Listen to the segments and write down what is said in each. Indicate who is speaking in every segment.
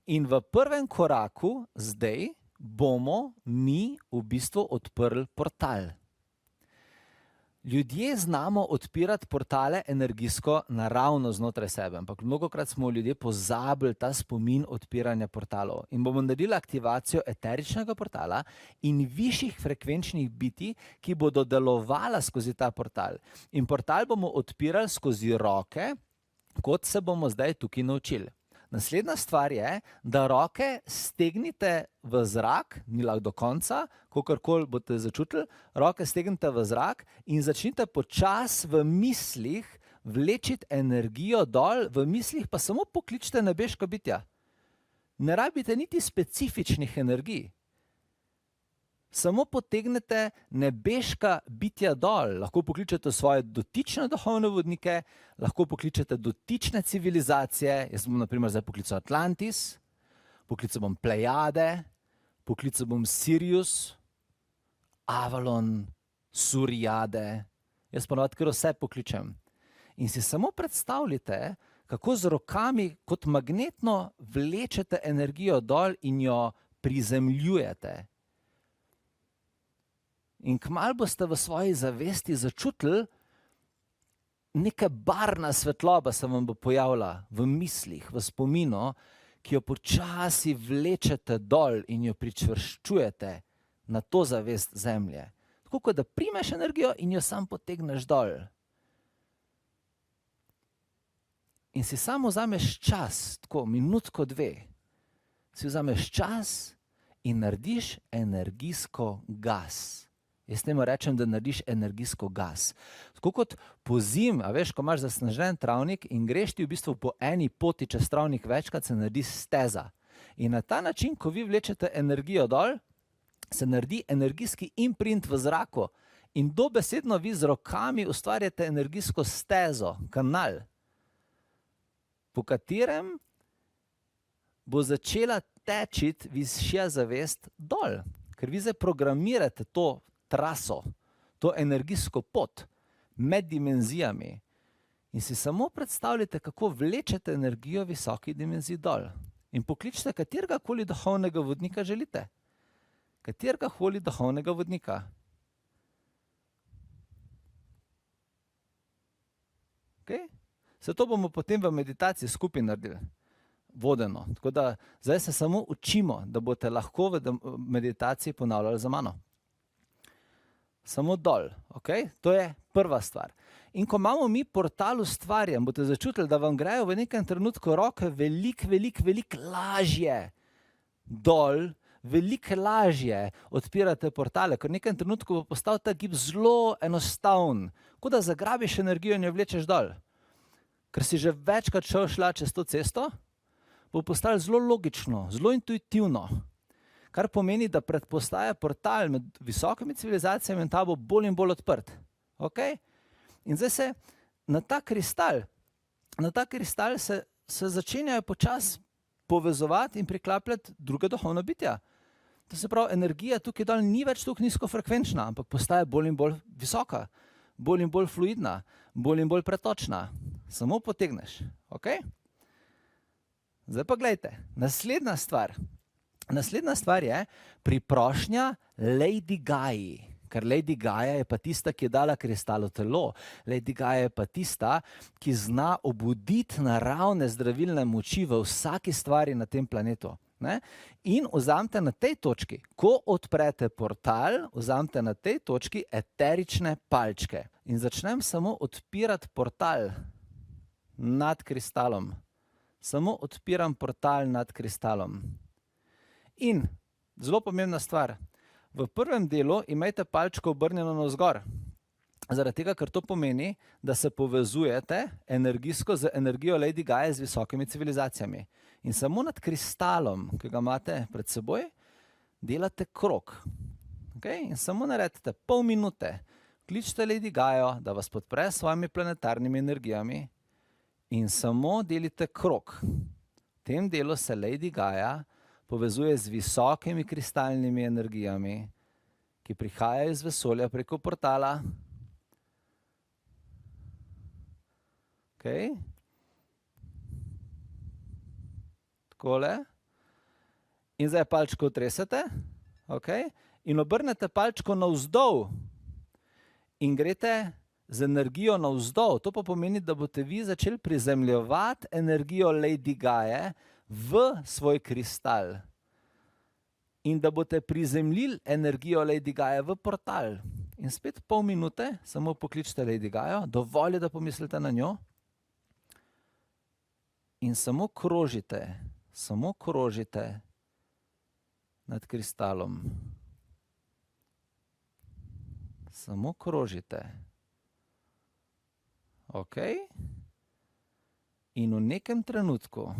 Speaker 1: In v prvem koraku zdaj bomo mi v bistvu odprli portal. Ljudje znamo odpirati portale energijsko naravno znotraj sebe, ampak mnogokrat smo ljudje pozabili ta spomin odpiranja portalov. In bomo naredili aktivacijo eteričnega portala in višjih frekvenčnih bitij, ki bodo delovala skozi ta portal. In portal bomo odpirali skozi roke, kot se bomo zdaj tukaj naučili. Naslednja stvar je, da roke stegnite v zrak, ni lahko do konca, kakorkoli boste začutili, roke stegnite v zrak in začnite počasi v mislih vlečiti energijo dol, v mislih pa samo pokličite nebeška bitja. Ne rabite niti specifičnih energij. Samo potegnete nebeška bitja dol, lahko pokličete svoje dotične duhovne vodnike, lahko pokličete dotične civilizacije, jaz bom na primer zdaj poklical Atlantis, poklical bom Plejade, poklical bom Sirius, Avalon, Surijade, jaz ponovadi kar vse pokličem. In si samo predstavljate, kako z rokami kot magnetno vlečete energijo dol in jo prizemljujete. In kmalu boste v svoji zavesti začutili, neka barvna svetloba se vam bo pojavila v mislih, v spominu, ki jo počasi vlečete dol in jo pričvrščujete na to zavest zemlje. Tako kot da primeš energijo in jo sam potegneš dol. In si samo vzameš čas, tako minutko, dve, si vzameš čas in narediš energijsko gas. Jaz temu rečem, da narediš energijsko gas. Tako kot po zim, a veš, ko imaš zasnežen travnik in greš ti v bistvu po eni poti čez travnik večkrat, se naredi steza. In na ta način, ko vi vlečete energijo dol, se naredi energijski imprint v zraku. In dobesedno vi z rokami ustvarjate energijsko stezo, kanal, po katerem bo začela tečiti višja zavest dol. Ker vi zdaj programirate to traso, to energijsko pot med dimenzijami. In si samo predstavljate, kako vlečete energijo visokih dimenzij dol. In pokličite katerega koli duhovnega vodnika želite. Katerega koli duhovnega vodnika. Okay? Vse to bomo potem v meditaciji skupaj naredili. Vodeno. Tako da zdaj se samo učimo, da boste lahko v meditaciji ponavljali za mano. Samo dol, ok? To je prva stvar. In ko imamo mi portal ustvarjen, boste začutili, da vam grejo v nekem trenutku roke veliko lažje dol, veliko lažje odpirate portale, ker v nekem trenutku bo postal ta gib zelo enostaven, kot da zagrabiš energijo in jo vlečeš dol. Ker si že večkrat šla čez to cesto, bo postalo zelo logično, zelo intuitivno. Kar pomeni, da predpostaja portal med visokimi civilizacijami in ta bo bolj in bolj odprt. Okay? In zdaj se na ta kristal se začenjajo počasi povezovati in priklapljati druga duhovna bitja. To se pravi, energija tukaj dol ni več tako nizkofrekvenčna, ampak postaja bolj in bolj visoka, bolj in bolj fluidna, bolj in bolj pretočna. Samo potegneš. Okay? Zdaj pa gledajte, naslednja stvar je priprošnja Lady Gaji. Ker Lady Gaja je pa tista, ki je dala kristal v telo. Lady Gaja je pa tista, ki zna obuditi naravne zdravilne moči v vsaki stvari na tem planetu. Ne? In vzamete na tej točki, ko odprete portal, vzamete na tej točki eterične palčke. In začnem samo odpirati portal nad kristalom. Samo odpiram portal nad kristalom. In zelo pomembna stvar, v prvem delu imejte palčko obrnjeno navzgor. Zaradi tega, ker to pomeni, da se povezujete energijsko z energijo Lady Gaje z visokimi civilizacijami. In samo nad kristalom, ki ga imate pred seboj, delate krog. Okay? In samo naredite pol minute, kličite Lady Gajo, da vas podpre s svojimi planetarnimi energijami in samo delite krog. V tem delu se Lady Gaja povezuje z visokimi kristalnimi energijami, ki prihajajo iz vesolja preko portala. Okay. Takole. In zdaj palčko tresete, okay? In obrnete palčko navzdol in greste z energijo navzdol. To pa pomeni, da boste vi začeli prizemljevati energijo Lady Gaje v svoj kristal. In da boste prizemljili energijo Lady Gaje v portal. In spet pol minute samo pokličite Lady Gajo, dovolj je, da pomislite na njo. In samo krožite nad kristalom. Samo krožite. Ok? In v nekem trenutku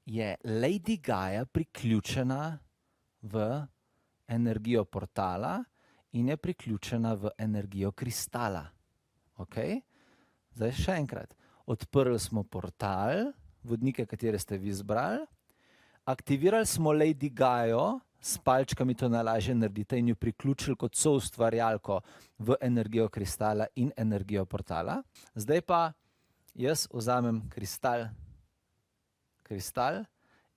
Speaker 1: je Lady Gaja priključena v energijo portala in je priključena v energijo kristala. Ok? Zdaj še enkrat. Odprli smo portal, vodnike, katere ste vi izbrali. Aktivirali smo Lady Gajo, s palčkami to najlažje naredite in jo priključili kot soustvarjalko v energijo kristala in energijo portala. Zdaj pa jaz vzamem kristal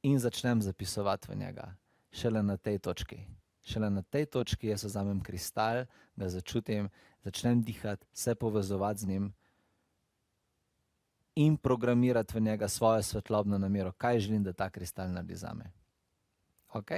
Speaker 1: in začnem zapisovati v njega. Šele na tej točki. Šele na tej točki jaz vzamem kristal, ga začutim, začnem dihati, se povezovati z njim in programirati v njega svojo svetlobno namero, kaj želim, da ta kristal naredi zame. Ok?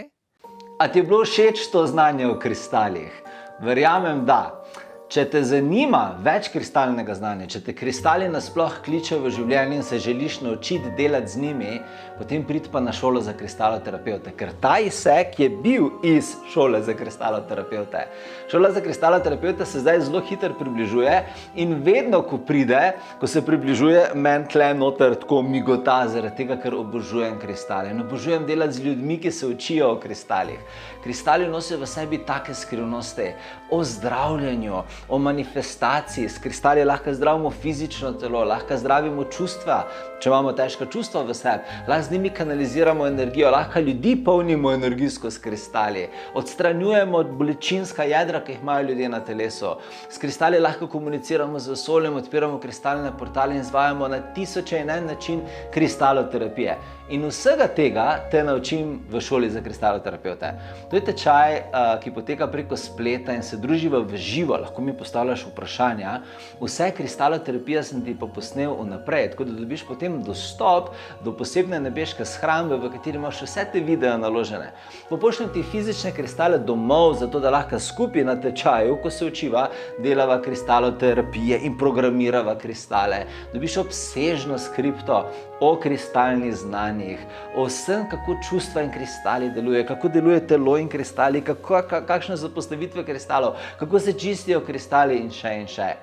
Speaker 1: A ti je bilo všeč to znanje o kristalih? Verjamem, da. Če te zanima več kristalnega znanja, če te kristali nasploh kličejo v življenje in se želiš naučiti delati z njimi, potem pridi pa na šolo za kristaloterapevte, ker ta izsek je bil iz šole za kristaloterapevte. Šola za kristaloterapevte se zdaj zelo hitro približuje in vedno, ko pride, ko se približuje, meni tle noter tako migota, zaradi tega, ker obožujem kristale. In obožujem delati z ljudmi, ki se učijo o kristalih. Kristali nosijo v sebi take skrivnosti o zdravljenju, o manifestaciji. S kristali lahko zdravimo fizično telo, lahko zdravimo čustva, če imamo težka čustva v sebi, lahko z njimi kanaliziramo energijo, lahko ljudi polnimo energijsko s kristali, odstranjujemo bolečinska jedra, ki jih imajo ljudje na telesu. S kristali lahko komuniciramo z vesoljem, odpiramo kristalne portale in izvajamo na tisoče in en način kristaloterapije. In vsega tega te naučim v šoli za kristaloterapevte. To je tečaj, ki poteka preko spleta in se druživa v živo, lahko mi postavljaš vprašanja. Vse kristaloterapije sem ti pa posnel vnaprej, tako da dobiš potem dostop do posebne nebeške shrambe, v kateri imaš vse te videe naložene. Popošljem ti fizične kristale domov, zato da lahko skupaj na tečaju, ko se učiva, delava kristaloterapije in programirava kristale. Dobiš obsežno skripto o kristalnih znanjih, o vsem, kako čustva in kristali deluje, kako deluje telo in kristali, kakšne so postavitve kristalov, kako se čistijo kristali in še.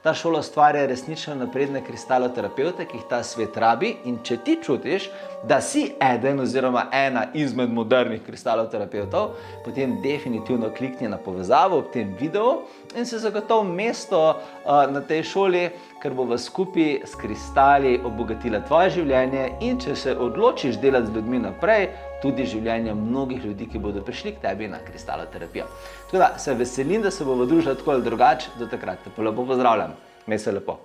Speaker 1: Ta šola ustvarja resnično napredne kristaloterapevte, ki jih ta svet rabi, in če ti čutiš, da si eden oziroma ena izmed modernih kristaloterapevtov, potem definitivno klikni na povezavo ob tem videu in se zagotovi mesto na tej šoli, ker bova skupaj s kristali obogatila tvoje življenje in če se odločiš delati z ljudmi naprej, tudi življenje mnogih ljudi, ki bodo prišli k tebi na kristaloterapijo. Tako da se veselim, da se bova družila tako ali drugače, do takrat te pa lepo pozdravljam. Imej se lepo.